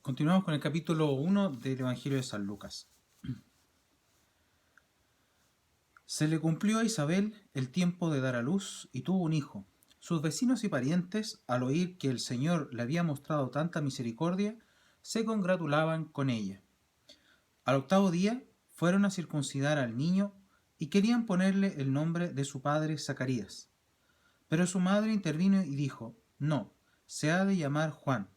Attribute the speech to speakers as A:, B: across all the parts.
A: Continuamos con el capítulo 1 del Evangelio de San Lucas. Se le cumplió a Isabel el tiempo de dar a luz y tuvo un hijo. Sus vecinos y parientes, al oír que el Señor le había mostrado tanta misericordia, se congratulaban con ella. Al octavo día fueron a circuncidar al niño y querían ponerle el nombre de su padre Zacarías. Pero su madre intervino y dijo: No, se ha de llamar Juan.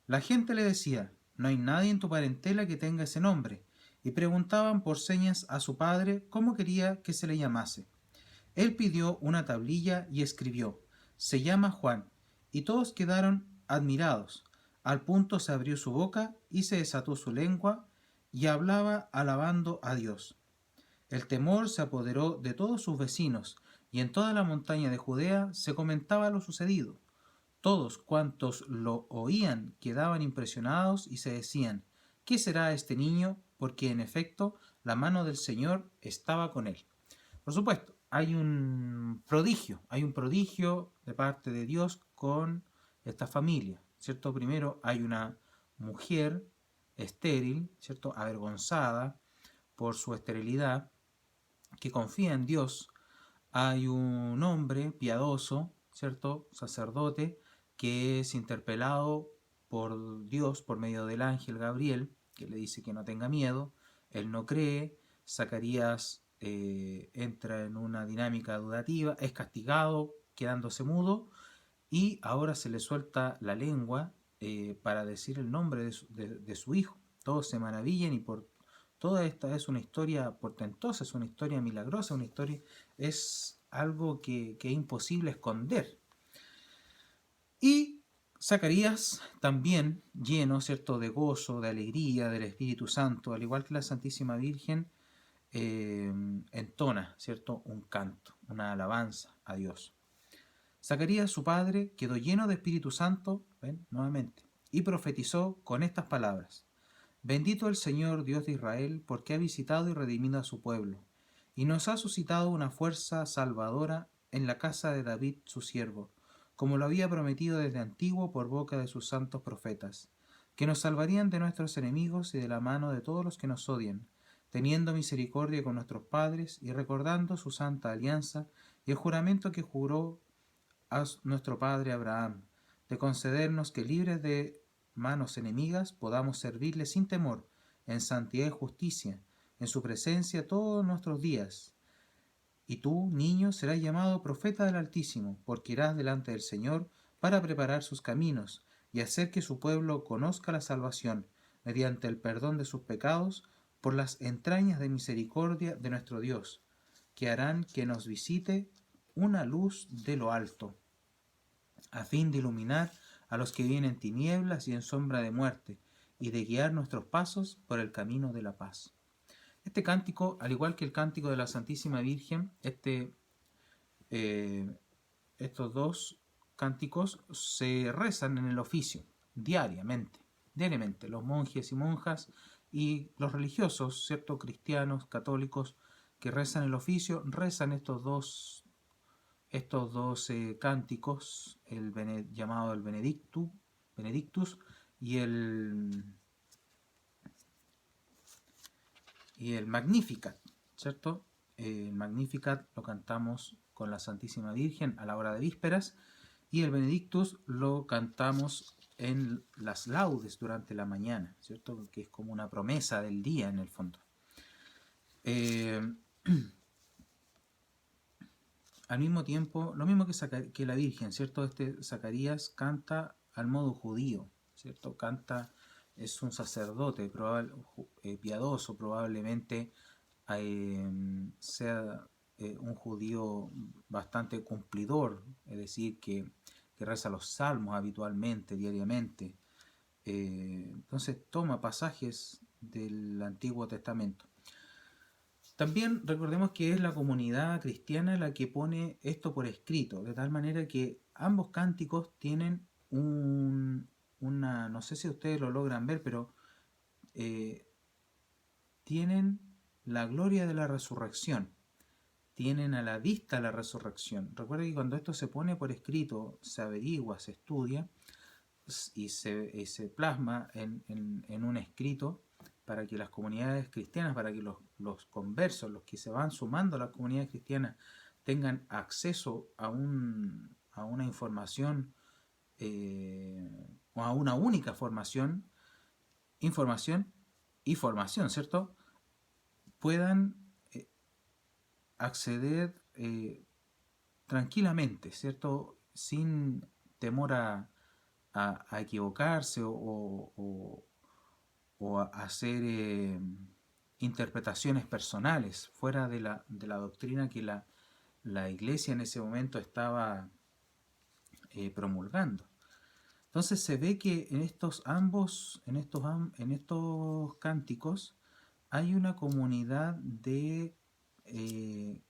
A: La gente le decía: no hay nadie en tu parentela que tenga ese nombre, y preguntaban por señas a su padre cómo quería que se le llamase. Él pidió una tablilla y escribió: se llama Juan, y todos quedaron admirados. Al punto se abrió su boca y se desató su lengua, y hablaba alabando a Dios. El temor se apoderó de todos sus vecinos, y en toda la montaña de Judea se comentaba lo sucedido. Todos cuantos lo oían quedaban impresionados y se decían: ¿qué será este niño? Porque en efecto la mano del Señor estaba con él. Por supuesto, hay un prodigio de parte de Dios con esta familia, ¿cierto? Primero hay una mujer estéril, ¿cierto? Avergonzada por su esterilidad, que confía en Dios. Hay un hombre piadoso, ¿cierto? Sacerdote, que es interpelado por Dios por medio del ángel Gabriel, que le dice que no tenga miedo. Él no cree. Zacarías entra en una dinámica dudativa, es castigado quedándose mudo, y ahora se le suelta la lengua para decir el nombre de su hijo. Todos se maravillan, y por toda esta es una historia portentosa, es una historia milagrosa, una historia, es algo que es imposible esconder. Y Zacarías, también lleno, ¿cierto?, de gozo, de alegría, del Espíritu Santo, al igual que la Santísima Virgen, entona, ¿cierto?, un canto, una alabanza a Dios. Zacarías, su padre, quedó lleno de Espíritu Santo, ¿ven?, nuevamente, y profetizó con estas palabras: Bendito el Señor Dios de Israel, porque ha visitado y redimido a su pueblo, y nos ha suscitado una fuerza salvadora en la casa de David su siervo, como lo había prometido desde antiguo por boca de sus santos profetas, que nos salvarían de nuestros enemigos y de la mano de todos los que nos odian, teniendo misericordia con nuestros padres y recordando su santa alianza y el juramento que juró a nuestro padre Abraham, de concedernos que, libres de manos enemigas, podamos servirle sin temor, en santidad y justicia, en su presencia todos nuestros días. Y tú, niño, serás llamado profeta del Altísimo, porque irás delante del Señor para preparar sus caminos y hacer que su pueblo conozca la salvación, mediante el perdón de sus pecados, por las entrañas de misericordia de nuestro Dios, que harán que nos visite una luz de lo alto, a fin de iluminar a los que viven en tinieblas y en sombra de muerte, y de guiar nuestros pasos por el camino de la paz. Este cántico, al igual que el cántico de la Santísima Virgen, estos dos cánticos se rezan en el oficio diariamente, los monjes y monjas y los religiosos, ¿cierto?, cristianos, católicos, que rezan el oficio, rezan estos dos cánticos, llamado el Benedictus y el Magnificat, ¿cierto? El Magnificat lo cantamos con la Santísima Virgen a la hora de vísperas, y el Benedictus lo cantamos en las laudes durante la mañana, ¿cierto?, que es como una promesa del día en el fondo. Al mismo tiempo, lo mismo que la Virgen, ¿cierto? Zacarías canta al modo judío, ¿cierto? Es un sacerdote piadoso, probablemente sea un judío bastante cumplidor, es decir, que reza los salmos habitualmente, diariamente. Entonces toma pasajes del Antiguo Testamento. También recordemos que es la comunidad cristiana la que pone esto por escrito, de tal manera que ambos cánticos tienen no sé si ustedes lo logran ver, pero tienen la gloria de la resurrección, tienen a la vista la resurrección. Recuerden que cuando esto se pone por escrito, se averigua, se estudia, y se plasma en un escrito para que las comunidades cristianas, para que los conversos, los que se van sumando a las comunidades cristianas, tengan acceso a una información o a una única información y formación, ¿cierto? Puedan acceder tranquilamente, ¿cierto? Sin temor a equivocarse o a hacer interpretaciones personales fuera de la doctrina que la iglesia en ese momento estaba promulgando. Entonces se ve que en estos cánticos hay una comunidad de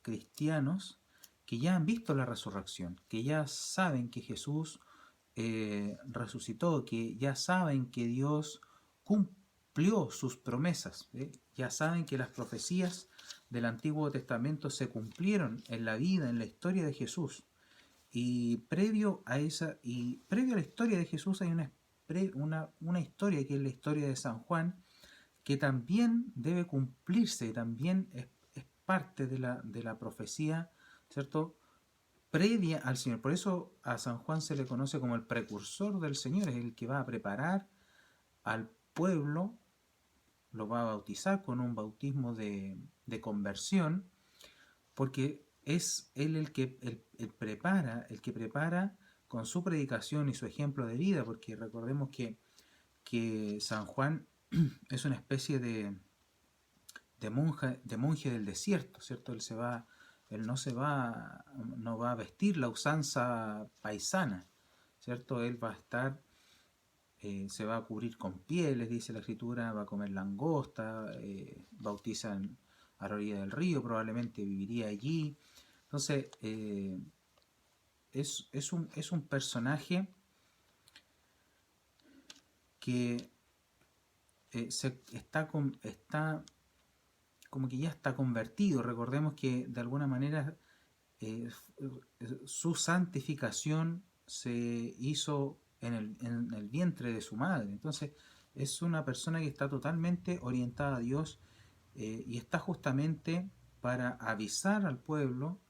A: cristianos que ya han visto la resurrección, que ya saben que Jesús resucitó, que ya saben que Dios cumplió sus promesas, ya saben que las profecías del Antiguo Testamento se cumplieron en la vida, en la historia de Jesús. Y previo a la historia de Jesús hay una historia que es la historia de San Juan, que también debe cumplirse, también es parte de la profecía, ¿cierto?, previa al Señor. Por eso a San Juan se le conoce como el precursor del Señor, es el que va a preparar al pueblo, lo va a bautizar con un bautismo de conversión, porque es él el que prepara con su predicación y su ejemplo de vida, porque recordemos que San Juan es una especie de monje del desierto, ¿cierto? Él no va a vestir la usanza paisana, ¿cierto? Él va a estar, se va a cubrir con pieles, dice la escritura, va a comer langosta, bautiza a la orilla del río, probablemente viviría allí. Entonces, es un personaje que está como que ya está convertido. Recordemos que de alguna manera su santificación se hizo en el vientre de su madre. Entonces es una persona que está totalmente orientada a Dios y está justamente para avisar al pueblo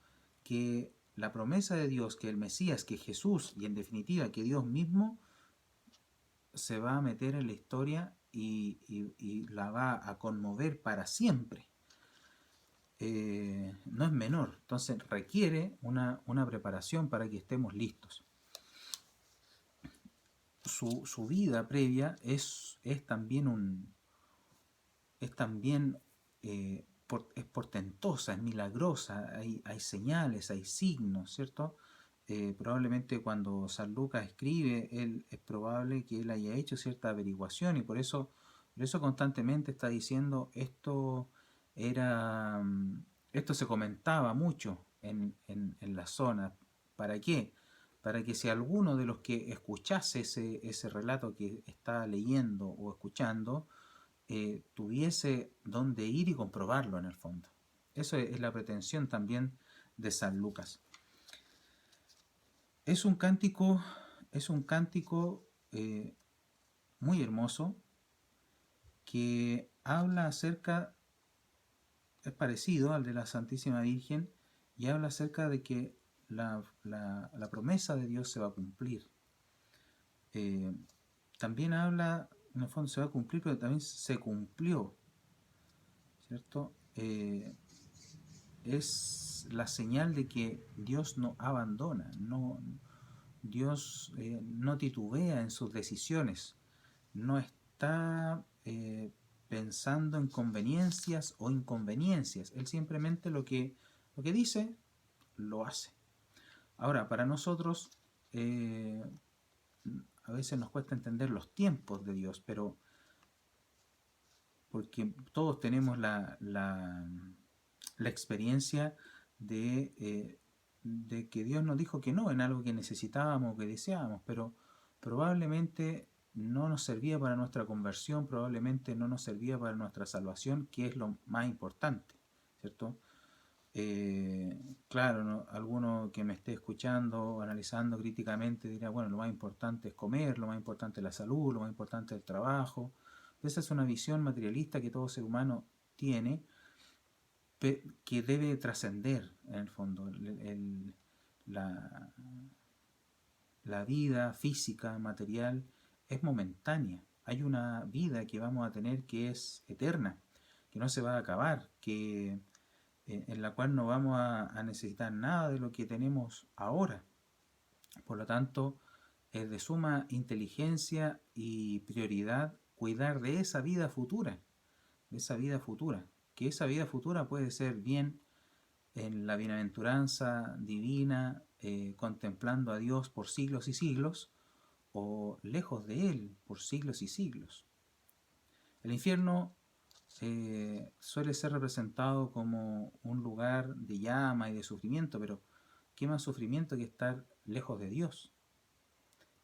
A: que la promesa de Dios, que el Mesías, que Jesús y en definitiva que Dios mismo se va a meter en la historia y la va a conmover para siempre. No es menor, entonces requiere una preparación para que estemos listos. Su vida previa es también es portentosa, es milagrosa, hay señales, hay signos, ¿cierto? Probablemente cuando San Lucas escribe, es probable que él haya hecho cierta averiguación y por eso constantemente está diciendo esto se comentaba mucho en la zona. ¿Para qué? Para que si alguno de los que escuchase ese relato que está leyendo o escuchando, tuviese dónde ir y comprobarlo en el fondo. Eso es la pretensión también de San Lucas. Es un cántico muy hermoso que habla acerca, es parecido al de la Santísima Virgen, y habla acerca de que la promesa de Dios se va a cumplir. También habla, en el fondo se va a cumplir, pero también se cumplió, ¿cierto? Es la señal de que Dios no abandona, Dios no titubea en sus decisiones, no está pensando en conveniencias o inconveniencias. Él simplemente lo que dice, lo hace. Ahora, para nosotros a veces nos cuesta entender los tiempos de Dios, pero porque todos tenemos la experiencia de que Dios nos dijo que no en algo que necesitábamos o que deseábamos, pero probablemente no nos servía para nuestra conversión, probablemente no nos servía para nuestra salvación, que es lo más importante, ¿cierto? Claro, ¿no? Alguno que me esté escuchando o analizando críticamente dirá, bueno, lo más importante es comer, lo más importante es la salud, lo más importante es el trabajo. Esa es una visión materialista que todo ser humano tiene, que debe trascender en el fondo. La, la vida física, material, es momentánea. Hay una vida que vamos a tener que es eterna, que no se va a acabar, que en la cual no vamos a necesitar nada de lo que tenemos ahora. Por lo tanto, es de suma inteligencia y prioridad cuidar de esa vida futura, de esa vida futura, que esa vida futura puede ser bien en la bienaventuranza divina, contemplando a Dios por siglos y siglos, o lejos de Él por siglos y siglos. El infierno suele ser representado como un lugar de llama y de sufrimiento, pero ¿qué más sufrimiento que estar lejos de Dios?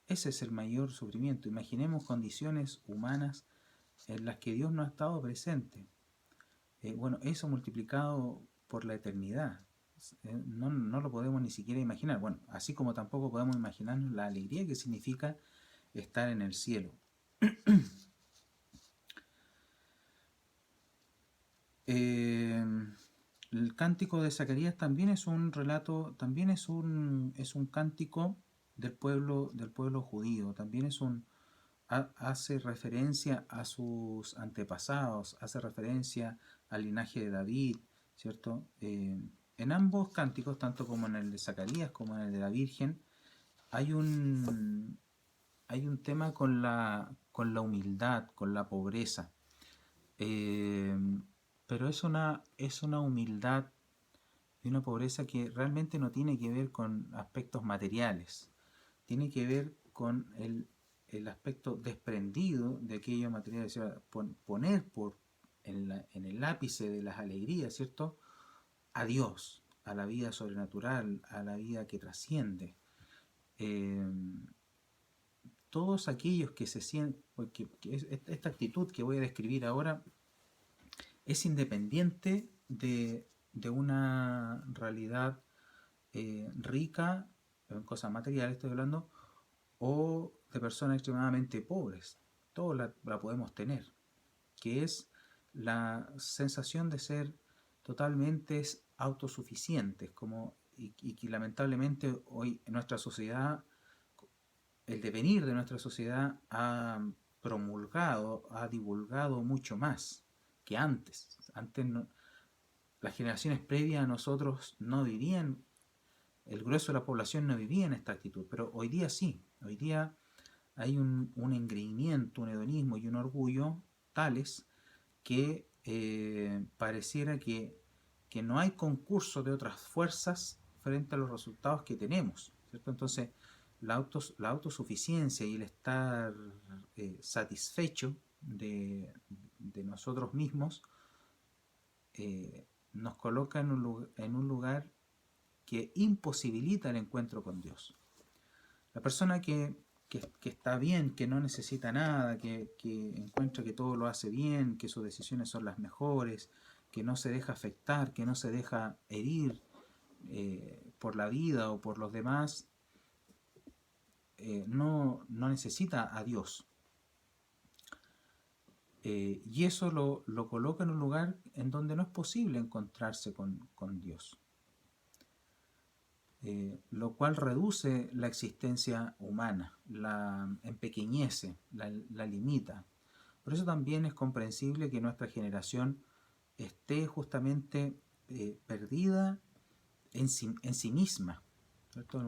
A: Ese es el mayor sufrimiento. Imaginemos condiciones humanas en las que Dios no ha estado presente. Bueno, eso multiplicado por la eternidad. No lo podemos ni siquiera imaginar. Bueno, así como tampoco podemos imaginarnos la alegría que significa estar en el cielo. El cántico de Zacarías también es un relato, también es un cántico del pueblo judío, también hace referencia a sus antepasados, hace referencia al linaje de David, ¿cierto? En ambos cánticos, tanto como en el de Zacarías como en el de la Virgen, hay hay un tema con la humildad, con la pobreza. Eh, pero es una humildad y una pobreza que realmente no tiene que ver con aspectos materiales, tiene que ver con el aspecto desprendido de aquello material, o sea, poner en el ápice de las alegrías, ¿cierto? A Dios, a la vida sobrenatural, a la vida que trasciende. Eh, Todos aquellos que se sienten, porque esta actitud que voy a describir ahora es independiente de una realidad rica, en cosas materiales estoy hablando, o de personas extremadamente pobres. Todos la podemos tener, que es la sensación de ser totalmente autosuficientes, y que lamentablemente hoy en nuestra sociedad, el devenir de nuestra sociedad ha promulgado, ha divulgado mucho más que antes. Antes las generaciones previas a nosotros no vivían, el grueso de la población no vivía en esta actitud, pero hoy día sí, hoy día hay un engreimiento, un hedonismo y un orgullo tales que pareciera que no hay concurso de otras fuerzas frente a los resultados que tenemos, ¿cierto? Entonces, la autosuficiencia y el estar satisfecho de nosotros mismos nos coloca en un lugar que imposibilita el encuentro con Dios. La persona que está bien, que no necesita nada, que encuentra que todo lo hace bien, que sus decisiones son las mejores, que no se deja afectar, que no se deja herir por la vida o por los demás, no necesita a Dios. Y eso lo coloca en un lugar en donde no es posible encontrarse con Dios. Lo cual reduce la existencia humana, la empequeñece, la limita. Por eso también es comprensible que nuestra generación esté justamente perdida en sí misma, ¿cierto?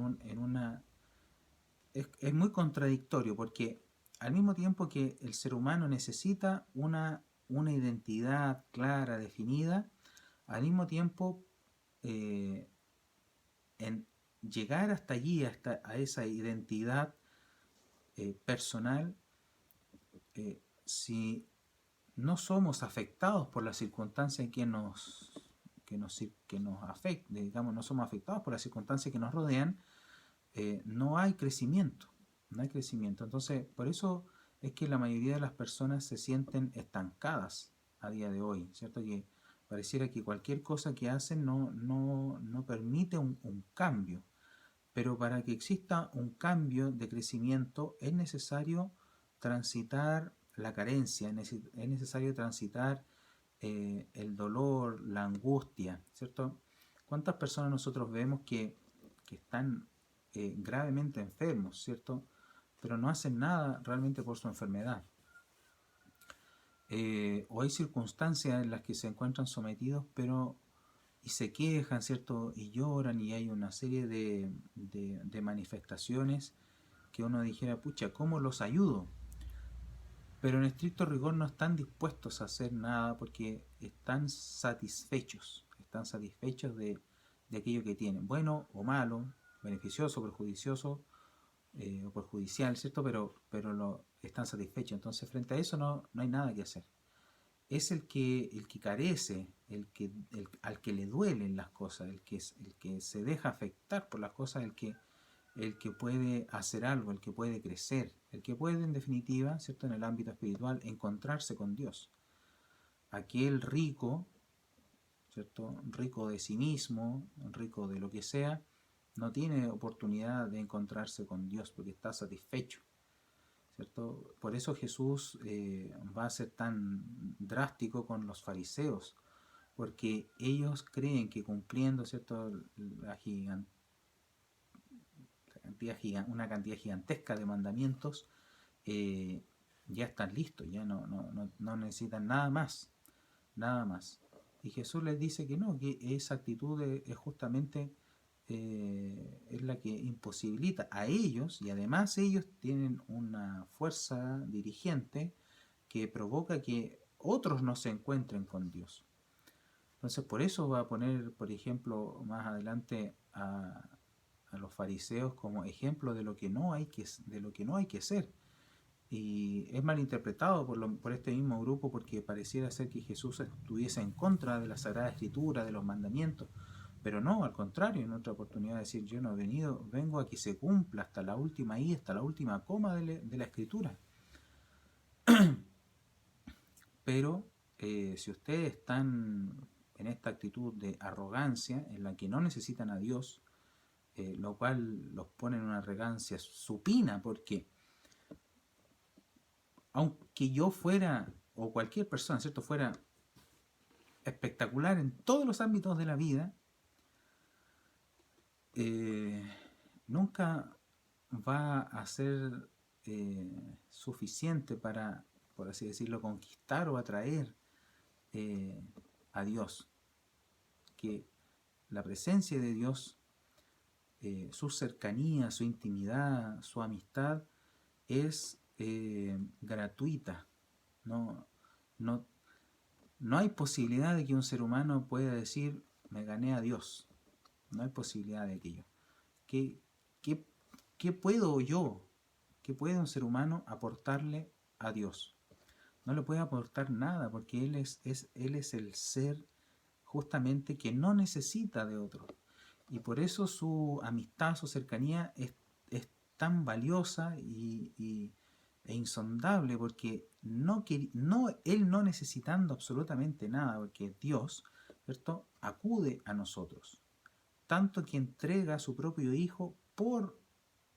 A: Es muy contradictorio porque al mismo tiempo que el ser humano necesita una identidad clara, definida, al mismo tiempo eh, en llegar hasta allí, a esa identidad personal, si no somos afectados por las circunstancias que nos afectan, digamos, no somos afectados por las circunstancias que nos rodean, no hay crecimiento, no hay crecimiento. Entonces, por eso es que la mayoría de las personas se sienten estancadas a día de hoy, ¿cierto? Que Pareciera que cualquier cosa que hacen no permite un cambio. Pero para que exista un cambio de crecimiento es necesario transitar la carencia, es necesario transitar el dolor, la angustia, ¿cierto? ¿Cuántas personas nosotros vemos que están gravemente enfermos, ¿cierto? Pero no hacen nada realmente por su enfermedad. O hay circunstancias en las que se encuentran sometidos, pero y se quejan, ¿cierto? Y lloran, y hay una serie de manifestaciones que uno dijera, pucha, ¿cómo los ayudo? Pero en estricto rigor no están dispuestos a hacer nada porque están satisfechos de aquello que tienen, bueno o malo, beneficioso, perjudicioso o perjudicial, ¿cierto? Pero están satisfechos. Entonces, frente a eso no hay nada que hacer. Es el que carece, al que le duelen las cosas, el que se deja afectar por las cosas, el que puede hacer algo, el que puede crecer, el que puede, en definitiva, ¿cierto?, en el ámbito espiritual, encontrarse con Dios. Aquel rico, ¿cierto?, rico de sí mismo, rico de lo que sea, no tiene oportunidad de encontrarse con Dios porque está satisfecho, ¿cierto? Por eso Jesús va a ser tan drástico con los fariseos, porque ellos creen que cumpliendo, ¿cierto?, una cantidad gigantesca de mandamientos, ya están listos, ya no necesitan nada más, nada más. Y Jesús les dice que no, que esa actitud es justamente es la que imposibilita a ellos, y además ellos tienen una fuerza dirigente que provoca que otros no se encuentren con Dios. Entonces por eso va a poner, por ejemplo, más adelante a los fariseos como ejemplo de lo que no hay que hacer. Y es malinterpretado por este mismo grupo porque pareciera ser que Jesús estuviese en contra de la Sagrada Escritura, de los mandamientos. Pero no, al contrario, en otra oportunidad de decir, yo no vengo a que se cumpla hasta la última hasta la última coma de la Escritura. Pero si ustedes están en esta actitud de arrogancia, en la que no necesitan a Dios, lo cual los pone en una arrogancia supina, porque aunque yo fuera, o cualquier persona, ¿cierto?, fuera espectacular en todos los ámbitos de la vida, nunca va a ser suficiente para, por así decirlo, conquistar o atraer a Dios. Que la presencia de Dios, su cercanía, su intimidad, su amistad es gratuita. No, no, no hay posibilidad de que un ser humano pueda decir, me gané a Dios. No hay posibilidad de aquello. ¿Qué, qué, qué puedo yo, qué puede un ser humano aportarle a Dios? No le puede aportar nada porque Él es el ser justamente que no necesita de otro. Y por eso su amistad, su cercanía es tan valiosa e insondable, porque Él no necesitando absolutamente nada, porque Dios, ¿cierto?, acude a nosotros, tanto que entrega a su propio Hijo por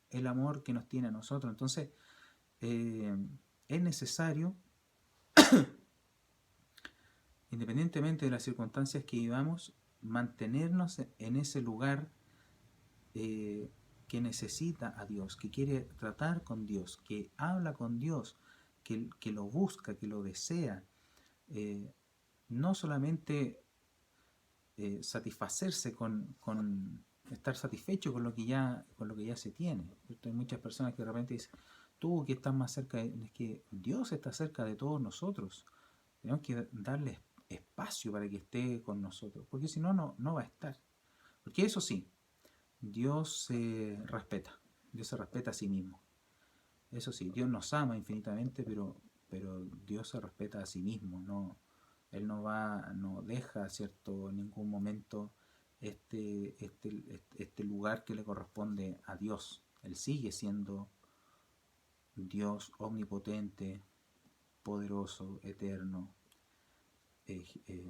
A: el amor que nos tiene a nosotros. Entonces, es necesario, independientemente de las circunstancias que vivamos, mantenernos en ese lugar que necesita a Dios, que quiere tratar con Dios, que habla con Dios, que lo busca, que lo desea. No solamente satisfacerse con estar satisfecho con lo que ya se tiene, ¿cierto? Hay muchas personas que de repente dicen, tú que estás más cerca, es que Dios está cerca de todos nosotros. Tenemos que darle espacio para que esté con nosotros, porque si no, no va a estar. Porque eso sí, Dios se respeta a sí mismo. Eso sí, Dios nos ama infinitamente, pero Dios se respeta a sí mismo. Él no deja, ¿cierto?, en ningún momento este lugar que le corresponde a Dios. Él sigue siendo Dios omnipotente, poderoso, eterno,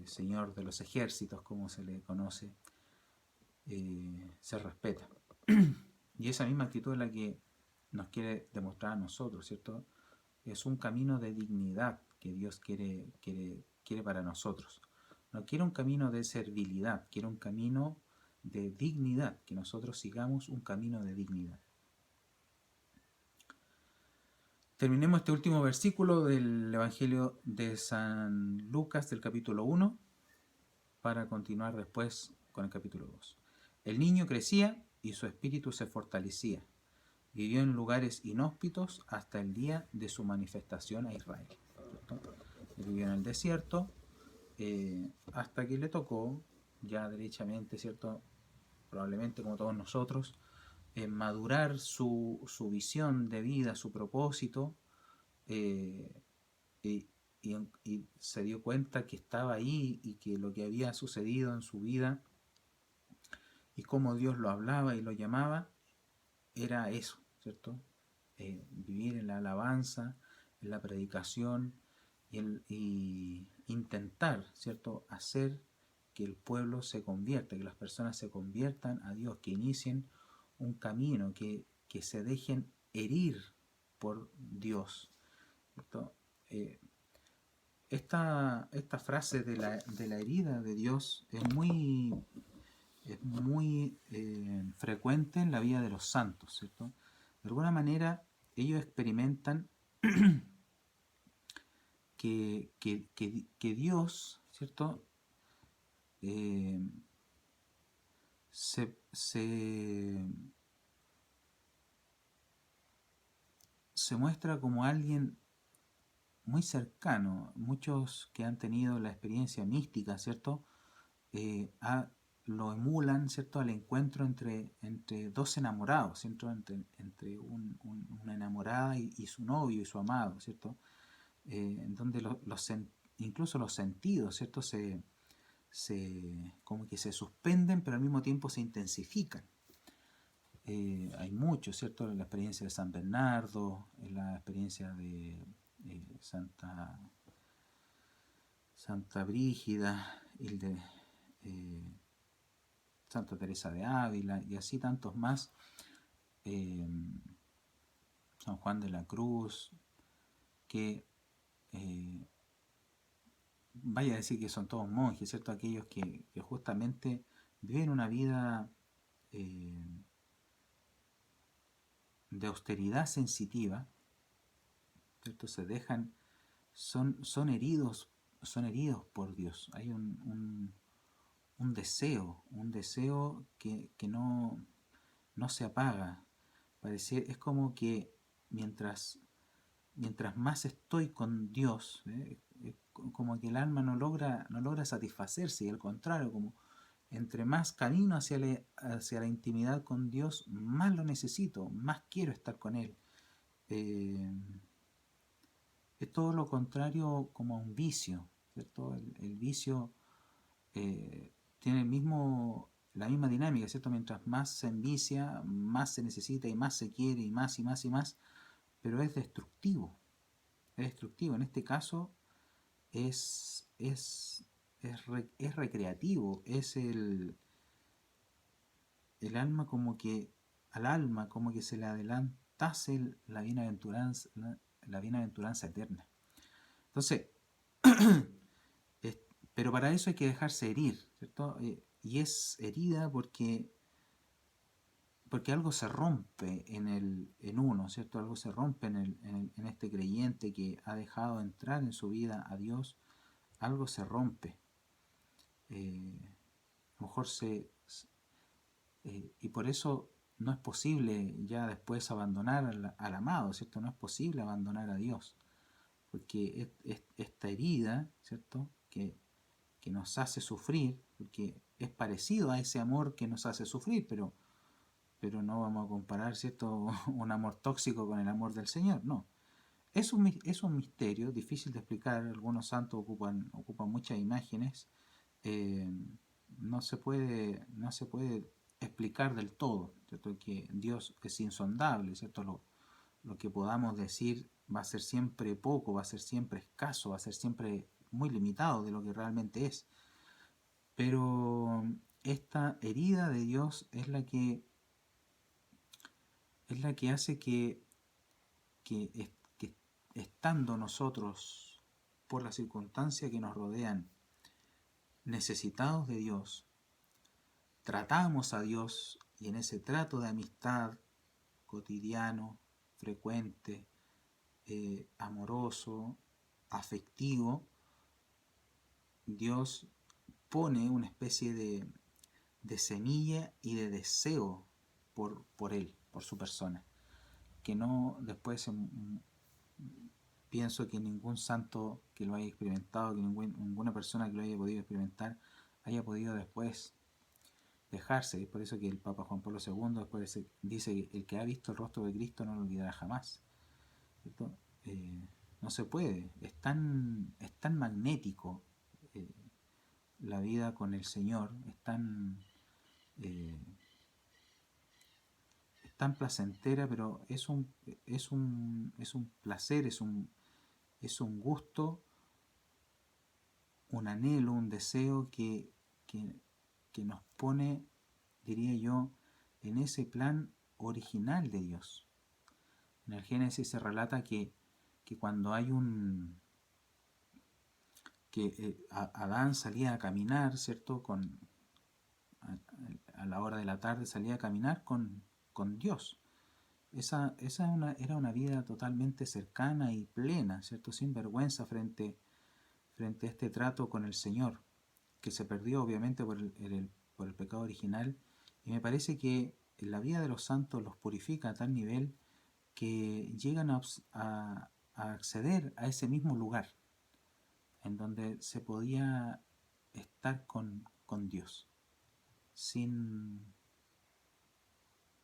A: Señor de los ejércitos, como se le conoce, se respeta. Y esa misma actitud es la que nos quiere demostrar a nosotros, ¿cierto? Es un camino de dignidad que Dios quiere para nosotros. No quiere un camino de servilidad, quiere un camino de dignidad, que nosotros sigamos un camino de dignidad. Terminemos este último versículo del Evangelio de San Lucas del capítulo 1 para continuar después con el capítulo 2. El niño crecía y su espíritu se fortalecía. Vivió en lugares inhóspitos hasta el día de su manifestación a Israel. ¿Cierto? Vivió en el desierto hasta que le tocó ya derechamente, ¿cierto? Probablemente como todos nosotros, madurar su visión de vida, su propósito, y, y se dio cuenta que estaba ahí y que lo que había sucedido en su vida y cómo Dios lo hablaba y lo llamaba, era eso, ¿cierto? Vivir en la alabanza, en la predicación y intentar, ¿cierto? Hacer que el pueblo se convierta, que las personas se conviertan a Dios, que inicien un camino, que se dejen herir por Dios, ¿cierto? Esta frase de la herida de Dios es muy frecuente en la vida de los santos, ¿cierto? De alguna manera ellos experimentan que Dios, ¿cierto? Se muestra como alguien muy cercano. Muchos que han tenido la experiencia mística, ¿cierto? Lo emulan, ¿cierto? Al encuentro entre dos enamorados, ¿cierto? Entre una enamorada y su novio y su amado, ¿cierto? En donde incluso los sentidos, ¿cierto? Como que se suspenden, pero al mismo tiempo se intensifican. Hay mucho, ¿cierto? La experiencia de San Bernardo, la experiencia de Santa Brígida, Santa Teresa de Ávila y así tantos más, San Juan de la Cruz, que vaya a decir que son todos monjes, ¿cierto? Aquellos que justamente viven una vida de austeridad sensitiva, ¿cierto? Se dejan, son heridos por Dios. Hay un deseo que no se apaga. Es como que mientras más estoy con Dios, como que el alma no logra satisfacerse, y al contrario, como entre más camino hacia la intimidad con Dios, más lo necesito, más quiero estar con Él. Es todo lo contrario como a un vicio, ¿cierto? El vicio tiene la misma dinámica, ¿cierto? Mientras más se envicia, más se necesita y más se quiere y más y más y más, pero es destructivo. Es destructivo. En este caso es recreativo. Es el alma como que, al alma como que se le adelantase la bienaventuranza eterna. Entonces, pero para eso hay que dejarse herir, ¿cierto? Y es herida porque algo se rompe en uno, ¿cierto? Algo se rompe en este creyente que ha dejado entrar en su vida a Dios. Algo se rompe. A lo mejor y por eso no es posible ya después abandonar al amado, ¿cierto? No es posible abandonar a Dios, porque esta herida, ¿cierto? Que nos hace sufrir, porque es parecido a ese amor que nos hace sufrir, pero no vamos a comparar, ¿cierto? Un amor tóxico con el amor del Señor, no. Es un misterio difícil de explicar. Algunos santos ocupan muchas imágenes. No se puede explicar del todo, ¿cierto? Que Dios es insondable, ¿cierto? Lo que podamos decir va a ser siempre poco, va a ser siempre escaso, va a ser siempre muy limitado de lo que realmente es. Pero esta herida de Dios es la que hace que estando nosotros por las circunstancias que nos rodean, necesitados de Dios, tratamos a Dios y en ese trato de amistad cotidiano, frecuente, amoroso, afectivo, Dios pone una especie de semilla y de deseo por Él, por su persona, que no después pienso que ningún santo que lo haya experimentado, que ninguna persona que lo haya podido experimentar, haya podido después dejarse. Es por eso que el Papa Juan Pablo II después dice que el que ha visto el rostro de Cristo no lo olvidará jamás. ¿Cierto? No se puede, es tan magnético eh, la vida con el Señor, eh, es tan placentera, pero es un placer, es un gusto, un anhelo, un deseo que nos pone, diría yo, en ese plan original de Dios. En el Génesis se relata que cuando hay Adán salía a caminar, ¿cierto? A la hora de la tarde salía a caminar con Dios. Era una vida totalmente cercana y plena, ¿cierto? Sin vergüenza frente a este trato con el Señor, que se perdió obviamente por el pecado original. Y me parece que la vida de los santos los purifica a tal nivel que llegan a acceder a ese mismo lugar en donde se podía estar con Dios sin,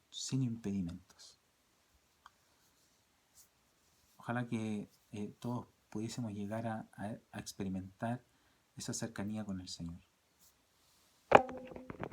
A: sin impedimentos. Ojalá que todos pudiésemos llegar a experimentar esa cercanía con el Señor.